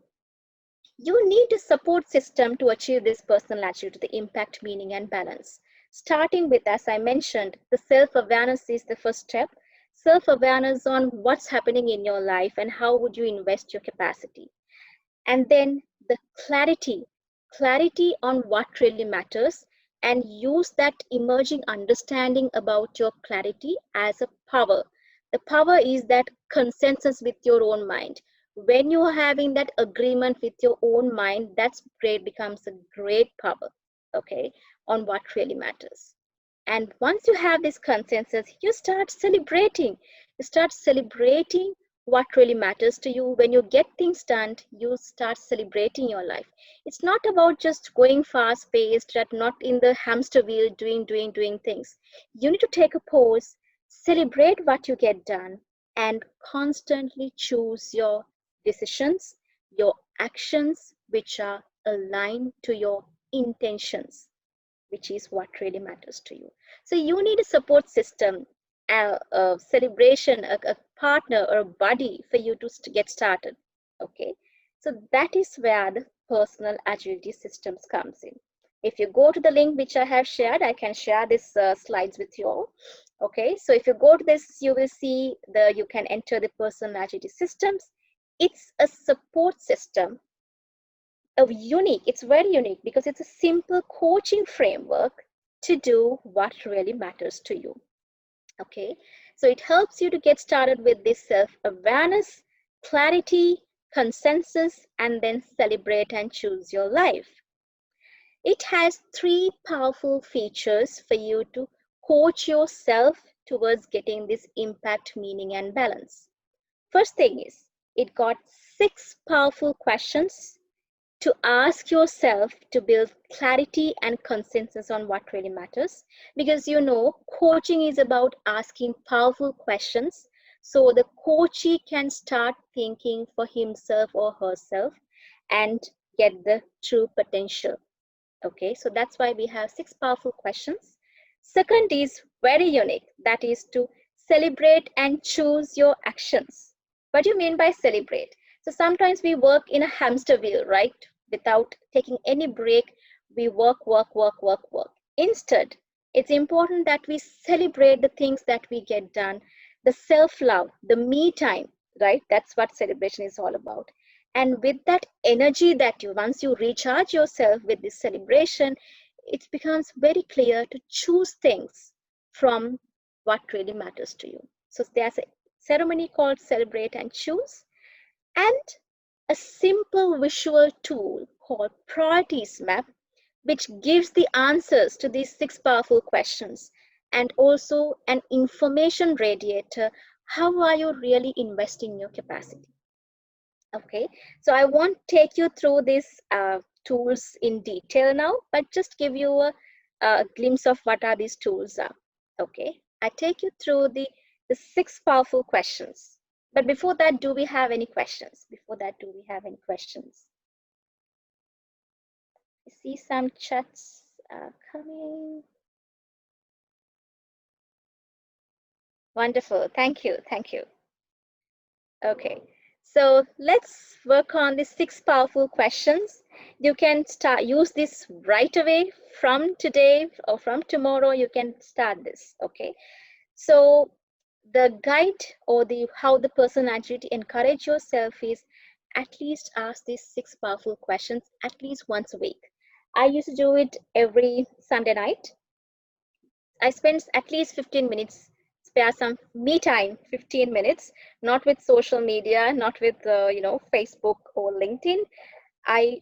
S2: you need a support system to achieve this personal agility, the impact, meaning, and balance. Starting with, as I mentioned, the self-awareness is the first step. Self-awareness on what's happening in your life and how would you invest your capacity. And then the clarity on what really matters, and use that emerging understanding about your clarity as a power. The power is that consensus with your own mind. When you are having that agreement with your own mind, that's great, becomes a great power, okay, on what really matters. And once you have this consensus, you start celebrating. You start celebrating what really matters to you. When you get things done, you start celebrating your life. It's not about just going fast paced, that not in the hamster wheel doing things. You need to take a pause, celebrate what you get done, and constantly choose your decisions, your actions, which are aligned to your intentions, which is what really matters to you. So you need a support system, a celebration, a partner or a buddy for you to get started. Okay, so that is where the personal agility systems comes in. If you go to the link which I have shared, I can share this slides with you all. Okay, so if you go to this, you will see you can enter the personal agility systems. It's a support system, it's very unique because it's a simple coaching framework to do what really matters to you. Okay, so it helps you to get started with this self-awareness, clarity, consensus, and then celebrate and choose your life. It has 3 powerful features for you to coach yourself towards getting this impact, meaning, and balance. First thing is, it got 6 powerful questions to ask yourself to build clarity and consensus on what really matters, because coaching is about asking powerful questions so the coachee can start thinking for himself or herself and get the true potential. Okay, so that's why we have 6 powerful questions. Second is very unique, that is to celebrate and choose your actions. What do you mean by celebrate? So So sometimes we work in a hamster wheel, right? Without taking any break, we work, work, work, work, work. Instead, it's important that we celebrate the things that we get done, the self-love, the me time, right? That's what celebration is all about. And with that energy that once you recharge yourself with this celebration, it becomes very clear to choose things from what really matters to you. So there's a ceremony called Celebrate and Choose, and a simple visual tool called Priorities Map, which gives the answers to these 6 powerful questions, and also an information radiator. How are you really investing in your capacity? Okay, so I won't take you through these tools in detail now, but just give you a glimpse of what are these tools are. Okay, I take you through the 6 powerful questions. But before that, do we have any questions? Before that, do we have any questions? I see some chats coming. Wonderful, thank you, thank you. Okay, so let's work on the 6 powerful questions. You can use this right away from today or from tomorrow. You can start this. Okay, so the guide or how the person actually encourage yourself is at least ask these 6 powerful questions at least once a week. I used to do it every Sunday night. I spend at least 15 minutes, spare some me time, 15 minutes, not with social media, not with Facebook or LinkedIn. I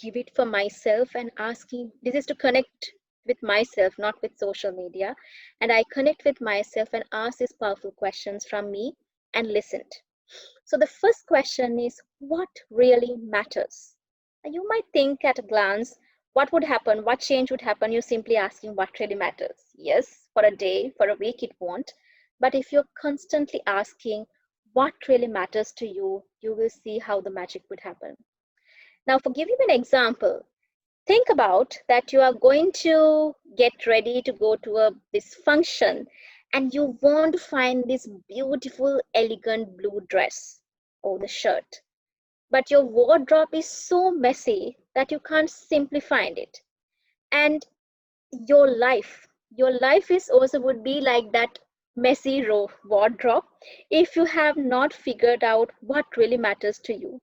S2: give it for myself and asking, this is to connect with myself, not with social media. And I connect with myself and ask these powerful questions from me and listened. So the first question is, what really matters? And you might think at a glance, what would happen? What change would happen? You're simply asking what really matters. Yes, for a day, for a week, it won't. But if you're constantly asking what really matters to you, you will see how the magic would happen. Now, for giving an example, think about that you are going to get ready to go to this function, and you want to find this beautiful, elegant blue dress or the shirt. But your wardrobe is so messy that you can't simply find it. And your life is also would be like that messy wardrobe if you have not figured out what really matters to you.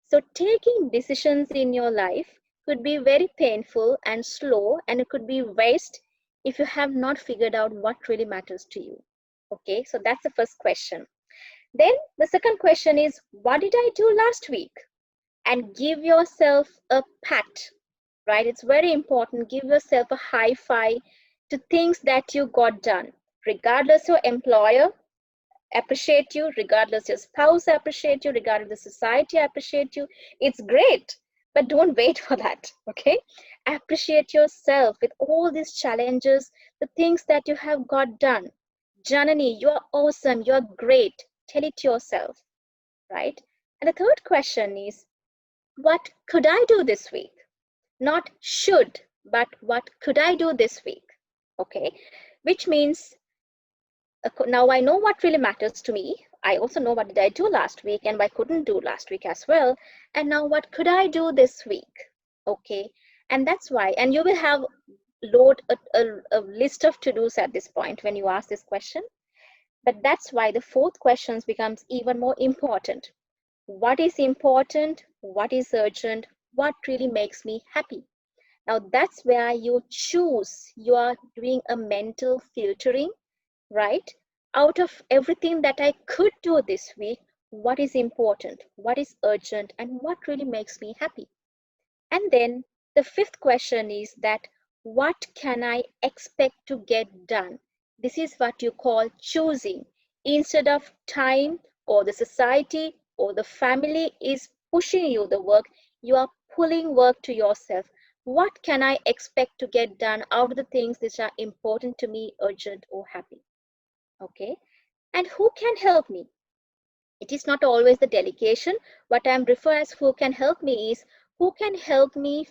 S2: So taking decisions in your life could be very painful and slow, and it could be waste if you have not figured out what really matters to you. Okay, so that's the first question. Then the second question is, what did I do last week? And give yourself a pat, right? It's very important. Give yourself a high five to things that you got done, regardless your employer appreciate you, regardless your spouse appreciate you, regardless the society appreciate you. It's great, but don't wait for that. Okay, appreciate yourself with all these challenges, the things that you have got done. Janani, you're awesome, you're great. Tell it to yourself, right? And the third question is, what could I do this week? Not should, but what could I do this week? Okay, which means now I know what really matters to me. I also know what did I do last week and what I couldn't do last week as well. And now what could I do this week? Okay, and that's why, and you will have load a list of to-dos at this point when you ask this question. But that's why the fourth question becomes even more important. What is important? What is urgent? What really makes me happy? Now that's where you choose. You are doing a mental filtering, right? Out of everything that I could do this week, what is important, what is urgent, and what really makes me happy? And then the fifth question is that, what can I expect to get done? This is what you call choosing. Instead of time or the society or the family is pushing you the work, you are pulling work to yourself. What can I expect to get done out of the things which are important to me, urgent or happy? Okay, and who can help me? It is not always the delegation. What I'm referring as who can help me is who can help me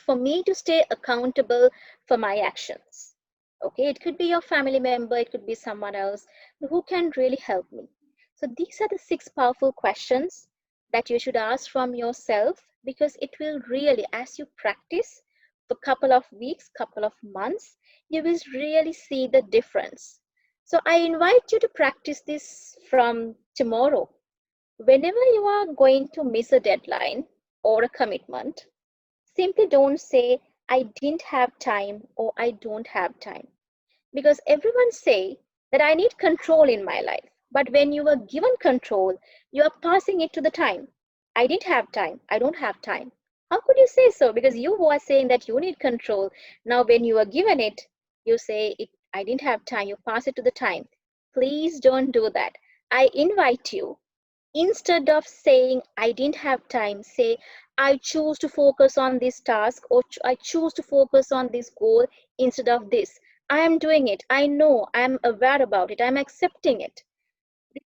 S2: for me to stay accountable for my actions. Okay, it could be your family member, it could be someone else. Who can really help me? So these are the 6 powerful questions that you should ask from yourself, because it will really, as you practice for a couple of weeks, couple of months, you will really see the difference. So I invite you to practice this from tomorrow. Whenever you are going to miss a deadline or a commitment, simply don't say, I didn't have time or I don't have time. Because everyone say that I need control in my life. But when you are given control, you are passing it to the time. I didn't have time. I don't have time. How could you say so? Because you who are saying that you need control, now when you are given it, you say, I didn't have time. You pass it to the time. Please don't do that. I invite you, instead of saying, I didn't have time, say, I choose to focus on this task, or I choose to focus on this goal instead of this. I am doing it. I know. I'm aware about it. I'm accepting it.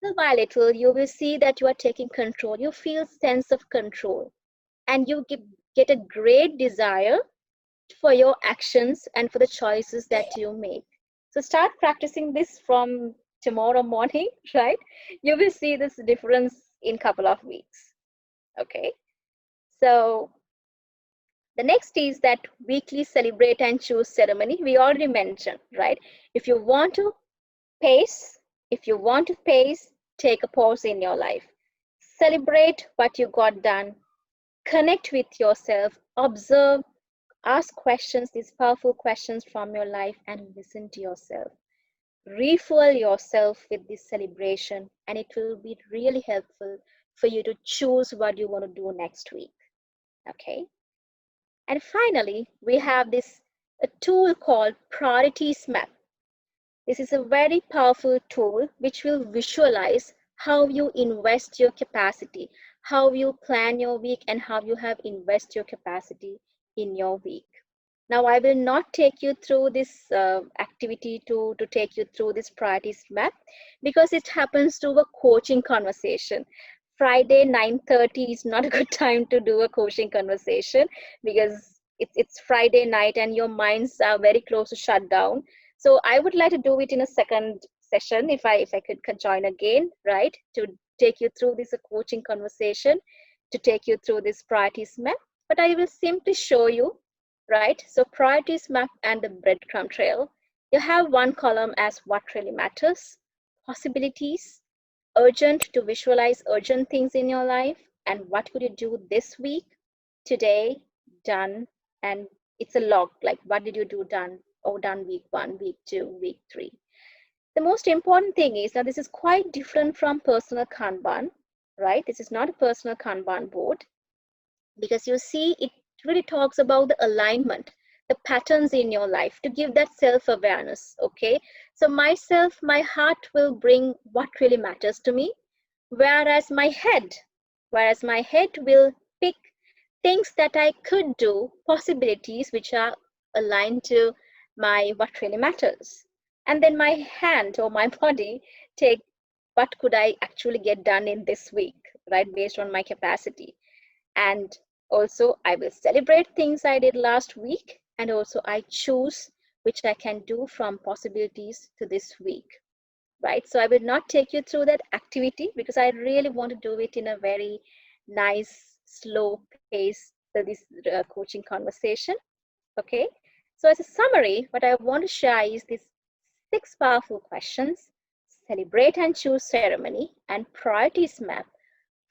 S2: Little by little, you will see that you are taking control. You feel sense of control, and you get a great desire for your actions and for the choices that you make. So start practicing this from tomorrow morning, right? You will see this difference in couple of weeks. Okay. So the next is that weekly celebrate and choose ceremony. We already mentioned, right? If you want to pace, take a pause in your life. Celebrate what you got done. Connect with yourself. Observe. Ask questions, these powerful questions from your life, and listen to yourself. Refuel yourself with this celebration, and it will be really helpful for you to choose what you want to do next week. Okay. And finally, we have a tool called Priorities Map. This is a very powerful tool which will visualize how you invest your capacity, how you plan your week, and how you have invest your capacity in your week. Now, I will not take you through this activity to take you through this priorities map, because it happens to a coaching conversation. Friday 9:30 is not a good time to do a coaching conversation, because it's Friday night and your minds are very close to shut down. So I would like to do it in a second session, if I could join again, right, to take you through this coaching conversation, to take you through this priorities map. But I will simply show you, right? So priorities map and the breadcrumb trail. You have one column as what really matters, possibilities, urgent, to visualize urgent things in your life, and what could you do this week, today, done, and it's a log, like what did you do, done, or done week 1, week 2, week 3. The most important thing is, now this is quite different from personal Kanban, right? This is not a personal Kanban board, because you see it really talks about the alignment, the patterns in your life, to give that self-awareness. Okay, so myself, my heart will bring what really matters to me, whereas my head will pick things that I could do, possibilities which are aligned to my what really matters. And then my hand or my body take what could I actually get done in this week, right, based on my capacity. And also I will celebrate things I did last week, and also I choose which I can do from possibilities to this week, right? So I will not take you through that activity, because I really want to do it in a very nice, slow pace, this coaching conversation. Okay, so as a summary, what I want to share is these 6 powerful questions: celebrate and choose ceremony and priorities map.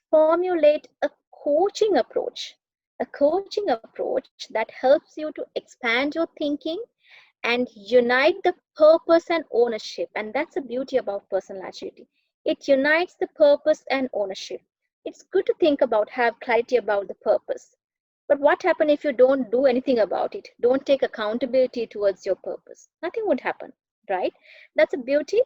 S2: Formulate a coaching approach that helps you to expand your thinking and unite the purpose and ownership. And that's the beauty about personal agility. It unites the purpose and ownership. It's good to think about, have clarity about the purpose. But what happens if you don't do anything about it? Don't take accountability towards your purpose. Nothing would happen, right? That's a beauty.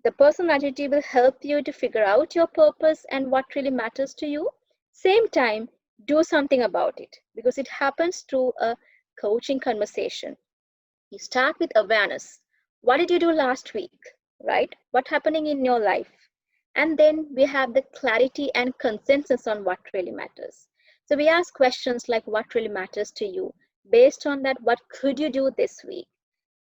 S2: The personal agility will help you to figure out your purpose and what really matters to you. Same time, do something about it, because it happens through a coaching conversation. You start with awareness. What did you do last week, right? What happening in your life? And then we have the clarity and consensus on what really matters. So we ask questions like, what really matters to you? Based on that, what could you do this week?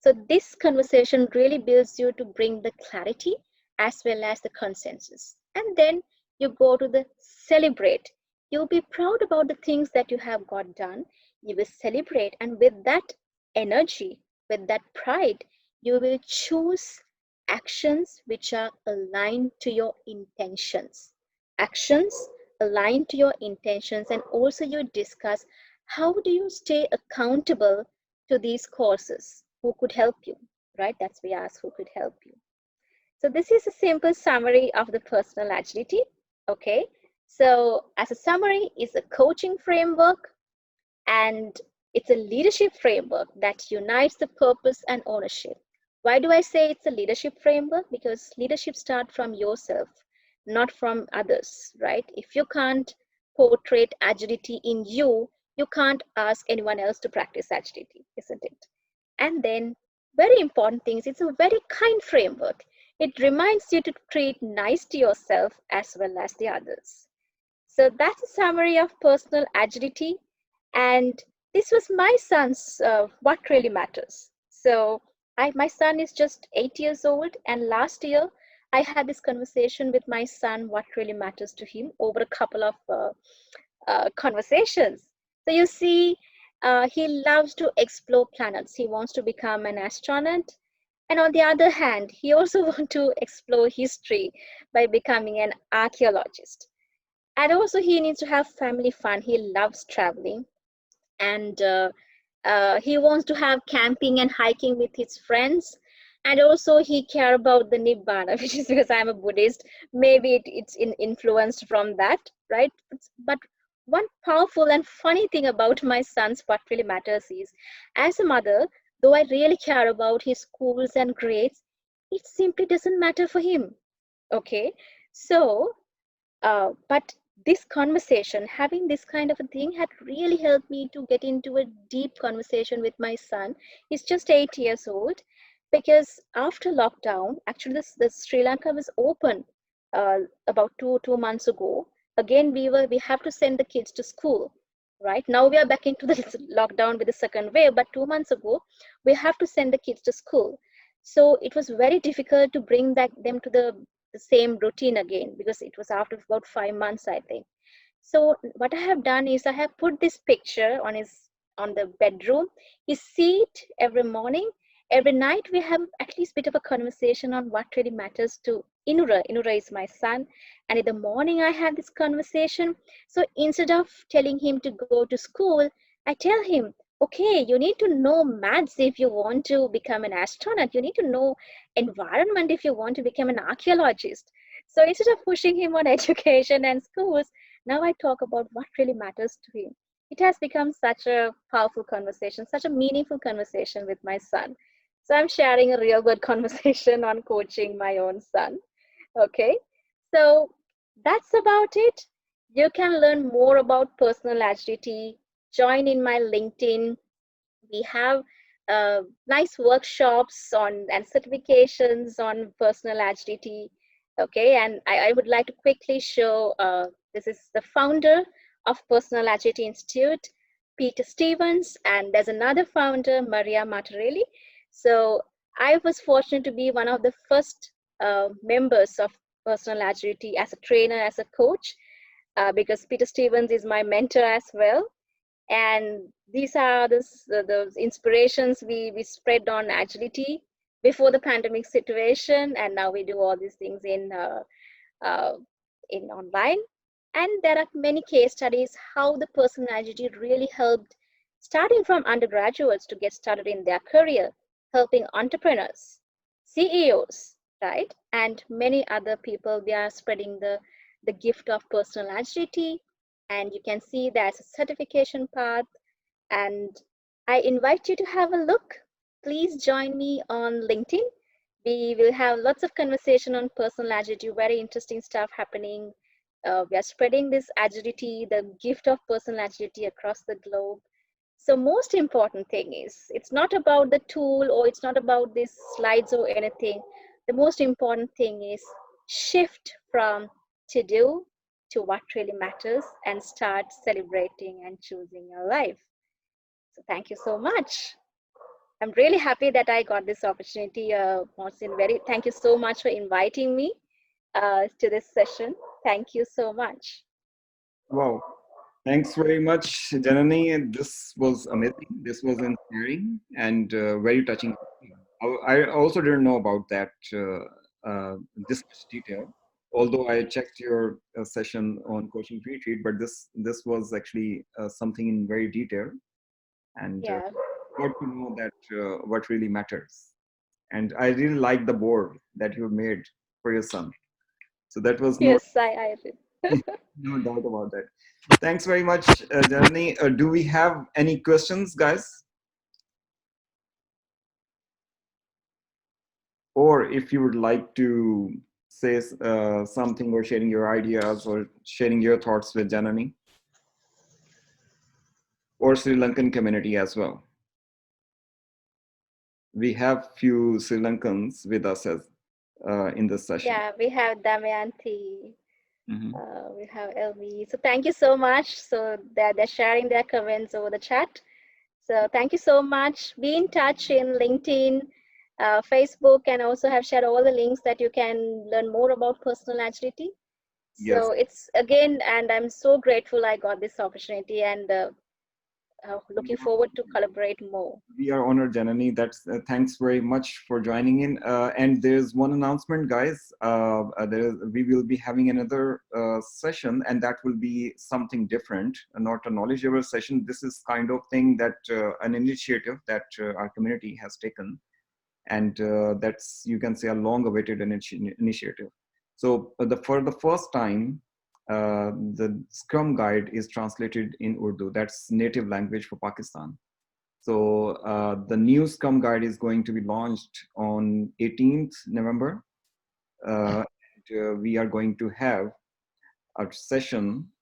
S2: So this conversation really builds you to bring the clarity as well as the consensus. And then you go to the celebrate. You'll be proud about the things that you have got done. You will celebrate, and with that energy, with that pride, you will choose actions which are aligned to your intentions. Actions aligned to your intentions, and also you discuss how do you stay accountable to these courses? Who could help you, right? That's we ask who could help you. So this is a simple summary of the personal agility. Okay. So as a summary, is a coaching framework, and it's a leadership framework that unites the purpose and ownership. Why do I say it's a leadership framework? Because leadership starts from yourself, not from others, right? If you can't portray agility in you, you can't ask anyone else to practice agility, isn't it? And then, very important things, it's a very kind framework. It reminds you to treat nice to yourself as well as the others. So that's a summary of personal agility. And this was my son's What Really Matters. So my son is just 8 years old. And last year, I had this conversation with my son, what really matters to him, over a couple of conversations. So you see, he loves to explore planets. He wants to become an astronaut. And on the other hand, he also wants to explore history by becoming an archaeologist. And also he needs to have family fun. He loves traveling, and he wants to have camping and hiking with his friends. And also he care about the nibbana, which is because I'm a Buddhist. Maybe it's influenced from that, right? But one powerful and funny thing about my son's What Really Matters is, as a mother, though I really care about his schools and grades, it simply doesn't matter for him. Okay. So but this conversation, having this kind of a thing, had really helped me to get into a deep conversation with my son. He's just 8 years old, because after lockdown, actually, the Sri Lanka was open about two months ago. Again, we have to send the kids to school. Right now, we are back into the lockdown with the second wave. But 2 months ago, we have to send the kids to school. So it was very difficult to bring them to the same routine again, because it was after about 5 months, I think. So what I have done is I have put this picture on the bedroom. He see it every morning. Every night we have at least bit of a conversation on what really matters to Inura. Inura is my son. And in the morning I have this conversation. So instead of telling him to go to school, I tell him, okay, you need to know maths if you want to become an astronaut. You need to know environment if you want to become an archaeologist. So instead of pushing him on education and schools, now I talk about what really matters to him. It has become such a powerful conversation, such a meaningful conversation with my son. So I'm sharing a real good conversation on coaching my own son. Okay, so that's about it. You can learn more about personal agility. Join in my LinkedIn. We have nice workshops on and certifications on personal agility. Okay, and I would like to quickly show this is the founder of Personal Agility Institute, Peter Stevens, and there's another founder, Maria Martorelli. So I was fortunate to be one of the first members of Personal Agility as a trainer, as a coach, because Peter Stevens is my mentor as well. And these are the inspirations we spread on agility before the pandemic situation, and now we do all these things in online. And there are many case studies how the personal agility really helped, starting from undergraduates to get started in their career, helping entrepreneurs, CEOs, right, and many other people. We are spreading the gift of personal agility. And you can see there's a certification path, and I invite you to have a look. Please join me on LinkedIn. We will have lots of conversation on personal agility, very interesting stuff happening. We are spreading this agility, the gift of personal agility across the globe. So most important thing is, it's not about the tool, or it's not about these slides or anything. The most important thing is shift from to do to what really matters, and start celebrating and choosing your life. So thank you so much. I'm really happy that I got this opportunity, Mohsin. Thank you so much for inviting me to this session. Thank you so much.
S1: Wow, Thanks very much, Janani. This was amazing. This was inspiring and very touching. I also didn't know about that this much detail. Although I checked your session on coaching retreat, but this was actually something in very detail, and
S2: Yeah.
S1: got to know that what really matters. And I really like the board that you made for your son. So that was
S2: Yes, I did.
S1: no doubt about that. Thanks very much, Janani. Do we have any questions, guys? Or if you would like to say something or sharing your ideas or sharing your thoughts with Janani or Sri Lankan community as well. We have few Sri Lankans with us as in this session.
S2: Yeah, we have Damayanti.
S1: Mhm.
S2: We have LV. So thank you so much. So they're sharing their comments over the chat. So thank you so much. Be in touch in LinkedIn, Facebook, and also have shared all the links that you can learn more about personal agility.
S1: Yes.
S2: So it's again, and I'm so grateful I got this opportunity and looking forward to collaborate more.
S1: We are honored, Janani. That's thanks very much for joining in. And there's one announcement, guys. We will be having another session, and that will be something different, not a knowledgeable session. This is kind of thing that an initiative that our community has taken, and that's, you can say, a long-awaited initiative. So for the first time, the Scrum Guide is translated in Urdu. That's native language for Pakistan. So the new Scrum Guide is going to be launched on 18th November. And we are going to have a session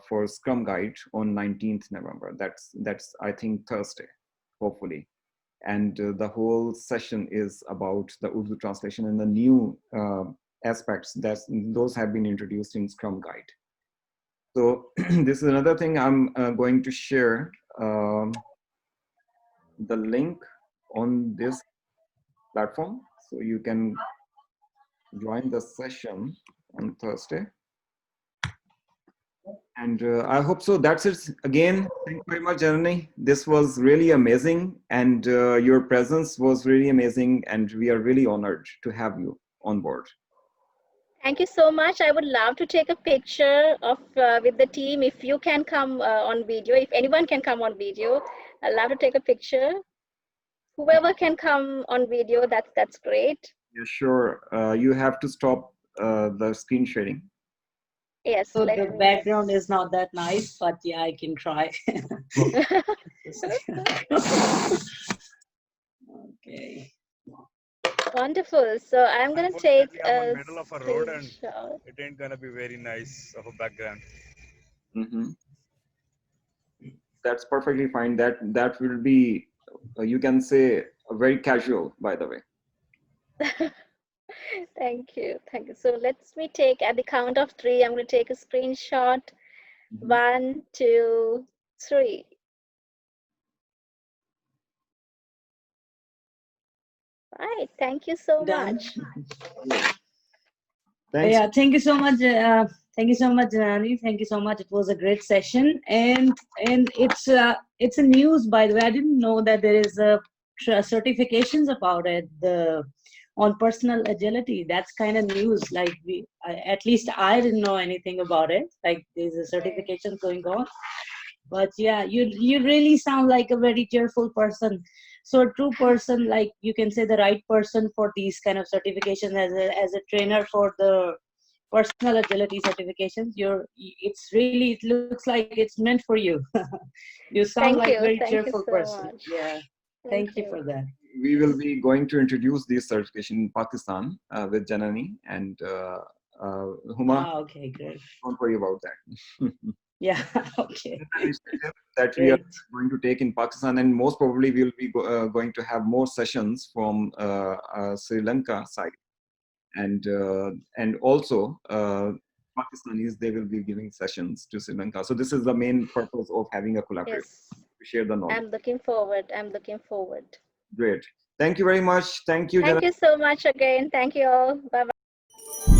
S1: for Scrum Guide on 19th November. That's I think Thursday, hopefully. And the whole session is about the Urdu translation and the new aspects that those have been introduced in Scrum Guide. So this is another thing I'm going to share the link on this platform, so you can join the session on Thursday. And I hope so. That's it. Again, thank you very much, Janani. This was really amazing, and your presence was really amazing, and we are really honored to have you on board.
S2: Thank you so much. I would love to take a picture of with the team. If you can come on video, if anyone can come on video, I'd love to take a picture. Whoever can come on video, that's great.
S1: Yeah, sure. You have to stop the screen sharing.
S2: Yes.
S4: So the background is not that nice, but yeah, I can try. Okay.
S2: Wonderful. So I'm gonna take
S3: I'm
S2: a
S3: in middle of a road and
S2: screenshot.
S3: it ain't gonna be very nice of a background.
S1: Mm-hmm. That's perfectly fine. That will be, you can say, very casual, by the way.
S2: Thank you. Thank you. So let's me take at the count of 3. I'm going to take a screenshot.
S1: Mhm.
S2: 1, 2, 3. Right. Thank you so
S4: Done.
S2: much.
S1: Thanks.
S4: Yeah, thank you so much. Thank you so much, Janani. Thank you so much. It was a great session, and it's a news, by the way. I didn't know that there is a certifications about it. On personal agility. That's kind of news. Like at least I didn't know anything about it. Like there's a certification going on. But yeah, you really sound like a very cheerful person. So a true person, like you can say the right person for these kind of certifications as a trainer for the personal agility certifications. It looks like it's meant for you. You sound
S2: Thank
S4: like
S2: you.
S4: a very
S2: Thank you
S4: cheerful
S2: so
S4: person.
S2: much.
S4: Yeah. Thank you for that.
S1: We will be going to introduce this certification in Pakistan with Janani and Huma.
S4: Ah, okay, great.
S1: Don't worry about that.
S4: Yeah, okay.
S1: That we are going to take in Pakistan, and most probably we will be going to have more sessions from Sri Lanka side, and also Pakistanis, they will be giving sessions to Sri Lanka. So this is the main purpose of having a collaboration,
S2: Yes.
S1: to share the knowledge.
S2: I'm looking forward. I'm looking forward.
S1: Great. Thank you very much. Thank you,
S2: Thank
S1: Janani.
S2: you so much again. Thank you all. Bye-bye.